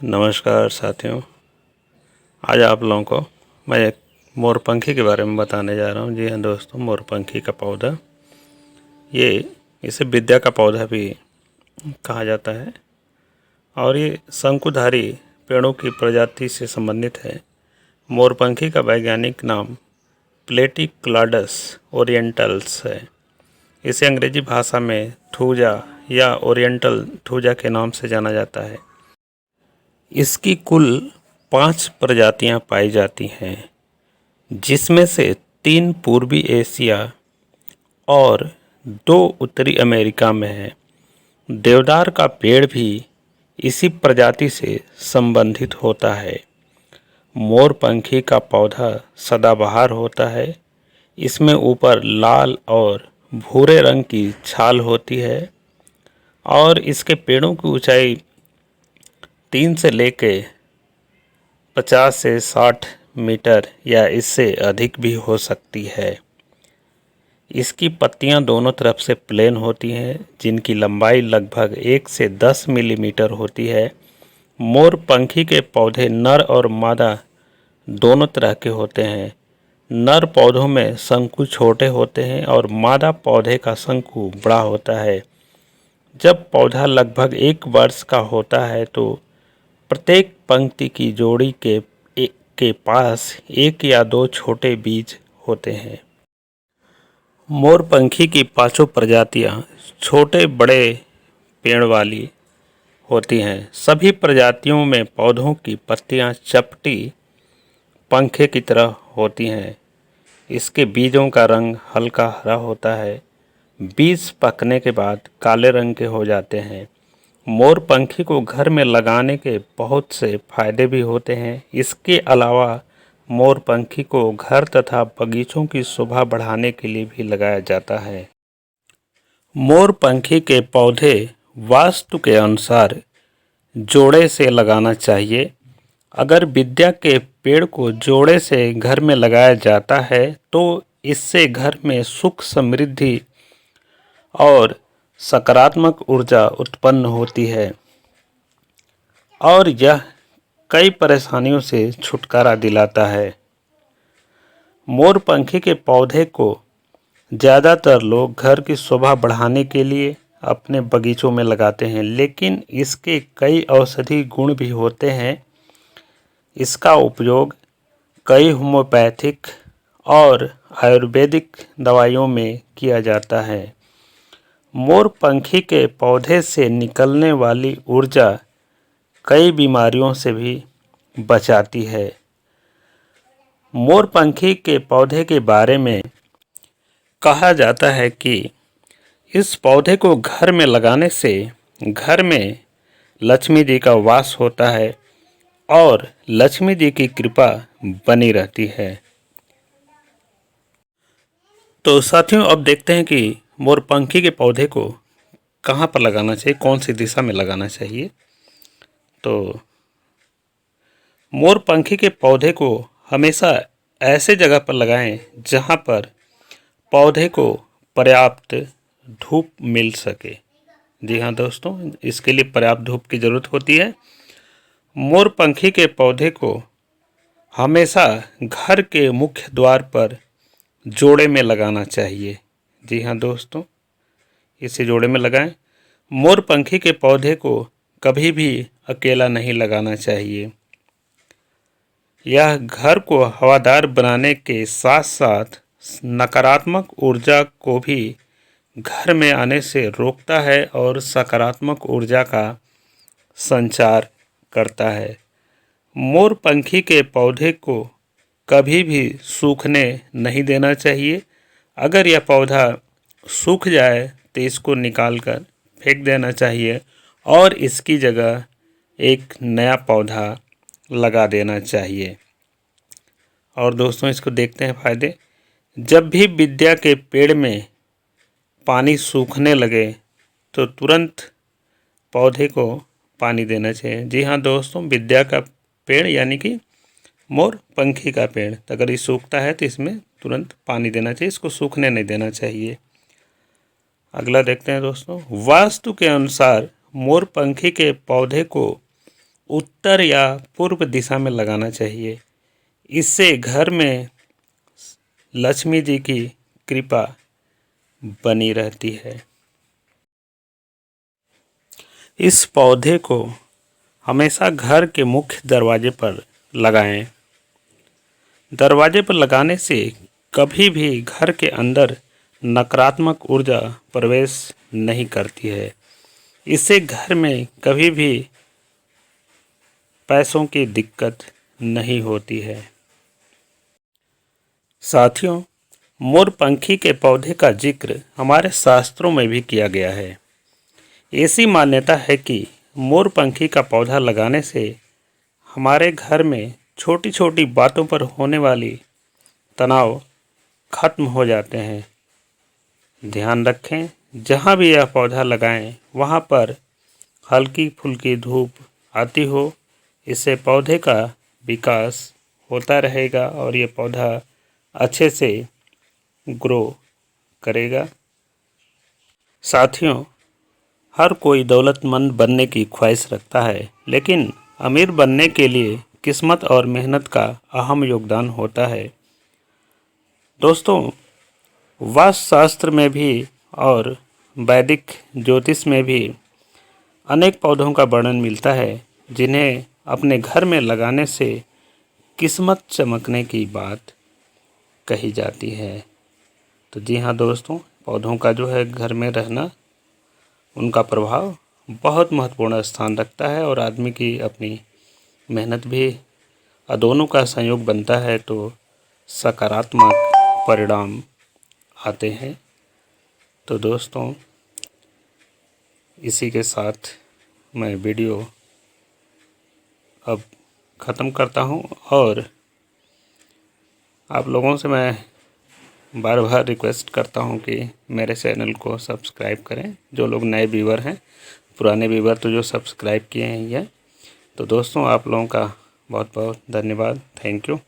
नमस्कार साथियों। आज आप लोगों को मैं एक मोरपंखी के बारे में बताने जा रहा हूँ। जी हाँ दोस्तों, मोरपंखी का पौधा, इसे विद्या का पौधा भी कहा जाता है और ये शंकुधारी पेड़ों की प्रजाति से संबंधित है। मोरपंखी का वैज्ञानिक नाम प्लेटिक्लाडस ओरिएंटल्स है। इसे अंग्रेजी भाषा में थूजा या ओरिएंटल थूजा के नाम से जाना जाता है। इसकी कुल 5 प्रजातियां पाई जाती हैं, जिसमें से 3 पूर्वी एशिया और 2 उत्तरी अमेरिका में है। देवदार का पेड़ भी इसी प्रजाति से संबंधित होता है। मोरपंखी का पौधा सदाबहार होता है। इसमें ऊपर लाल और भूरे रंग की छाल होती है और इसके पेड़ों की ऊंचाई 3 से लेके 50 से 60 मीटर या इससे अधिक भी हो सकती है। इसकी पत्तियां दोनों तरफ से प्लेन होती हैं, जिनकी लंबाई लगभग 1 से 10 मिलीमीटर होती है। मोरपंखी के पौधे नर और मादा दोनों तरह के होते हैं। नर पौधों में शंकु छोटे होते हैं और मादा पौधे का शंकु बड़ा होता है। जब पौधा लगभग 1 वर्ष का होता है तो प्रत्येक पंक्ति की जोड़ी के पास 1 या 2 छोटे बीज होते हैं। मोरपंखी की 5 प्रजातियां छोटे बड़े पेड़ वाली होती हैं। सभी प्रजातियों में पौधों की पत्तियां चपटी पंखे की तरह होती हैं। इसके बीजों का रंग हल्का हरा होता है। बीज पकने के बाद काले रंग के हो जाते हैं। मोरपंखी को घर में लगाने के बहुत से फायदे भी होते हैं। इसके अलावा मोरपंखी को घर तथा बगीचों की शोभा बढ़ाने के लिए भी लगाया जाता है। मोरपंखी के पौधे वास्तु के अनुसार जोड़े से लगाना चाहिए। अगर विद्या के पेड़ को जोड़े से घर में लगाया जाता है तो इससे घर में सुख समृद्धि और सकारात्मक ऊर्जा उत्पन्न होती है और यह कई परेशानियों से छुटकारा दिलाता है। मोरपंखी के पौधे को ज़्यादातर लोग घर की शोभा बढ़ाने के लिए अपने बगीचों में लगाते हैं, लेकिन इसके कई औषधि गुण भी होते हैं। इसका उपयोग कई होम्योपैथिक और आयुर्वेदिक दवाइयों में किया जाता है। मोरपंखी के पौधे से निकलने वाली ऊर्जा कई बीमारियों से भी बचाती है। मोरपंखी के पौधे के बारे में कहा जाता है कि इस पौधे को घर में लगाने से घर में लक्ष्मी जी का वास होता है और लक्ष्मी जी की कृपा बनी रहती है। तो साथियों, अब देखते हैं कि मोरपंखी के पौधे को कहाँ पर लगाना चाहिए, कौन सी दिशा में लगाना चाहिए। तो मोरपंखी के पौधे को हमेशा ऐसे जगह पर लगाएं जहाँ पर पौधे को पर्याप्त धूप मिल सके। जी हाँ दोस्तों, इसके लिए पर्याप्त धूप की ज़रूरत होती है। मोरपंखी के पौधे को हमेशा घर के मुख्य द्वार पर जोड़े में लगाना चाहिए। जी हाँ दोस्तों, इसे जोड़े में लगाएं। मोरपंखी के पौधे को कभी भी अकेला नहीं लगाना चाहिए। यह घर को हवादार बनाने के साथ साथ नकारात्मक ऊर्जा को भी घर में आने से रोकता है और सकारात्मक ऊर्जा का संचार करता है। मोरपंखी के पौधे को कभी भी सूखने नहीं देना चाहिए। अगर यह पौधा सूख जाए तो इसको निकाल कर फेंक देना चाहिए और इसकी जगह एक नया पौधा लगा देना चाहिए। और दोस्तों, इसको देखते हैं फायदे। जब भी विद्या के पेड़ में पानी सूखने लगे तो तुरंत पौधे को पानी देना चाहिए। जी हाँ दोस्तों, विद्या का पेड़ यानी कि मोरपंखी का पेड़, अगर ये सूखता है तो इसमें तुरंत पानी देना चाहिए, इसको सूखने नहीं देना चाहिए। अगला देखते हैं दोस्तों। वास्तु के अनुसार मोरपंखी के पौधे को उत्तर या पूर्व दिशा में लगाना चाहिए। इससे घर में लक्ष्मी जी की कृपा बनी रहती है। इस पौधे को हमेशा घर के मुख्य दरवाजे पर लगाएं। दरवाजे पर लगाने से कभी भी घर के अंदर नकारात्मक ऊर्जा प्रवेश नहीं करती है। इससे घर में कभी भी पैसों की दिक्कत नहीं होती है। साथियों, मोरपंखी के पौधे का जिक्र हमारे शास्त्रों में भी किया गया है। ऐसी मान्यता है कि मोरपंखी का पौधा लगाने से हमारे घर में छोटी छोटी बातों पर होने वाली तनाव खत्म हो जाते हैं। ध्यान रखें, जहाँ भी यह पौधा लगाएं वहाँ पर हल्की फुल्की धूप आती हो। इससे पौधे का विकास होता रहेगा और ये पौधा अच्छे से ग्रो करेगा। साथियों, हर कोई दौलतमंद बनने की ख्वाहिश रखता है, लेकिन अमीर बनने के लिए किस्मत और मेहनत का अहम योगदान होता है। दोस्तों, वास्तुशास्त्र में भी और वैदिक ज्योतिष में भी अनेक पौधों का वर्णन मिलता है जिन्हें अपने घर में लगाने से किस्मत चमकने की बात कही जाती है। तो जी हाँ दोस्तों, पौधों का जो है घर में रहना, उनका प्रभाव बहुत महत्वपूर्ण स्थान रखता है और आदमी की अपनी मेहनत भी दोनों का संयोग बनता है तो सकारात्मक परिणाम आते हैं। तो दोस्तों, इसी के साथ मैं वीडियो अब ख़त्म करता हूँ और आप लोगों से मैं बार बार रिक्वेस्ट करता हूँ कि मेरे चैनल को सब्सक्राइब करें। जो लोग नए व्यूवर हैं, पुराने व्यूवर तो जो सब्सक्राइब किए हैं ही हैं। तो दोस्तों, आप लोगों का बहुत बहुत धन्यवाद। Thank you.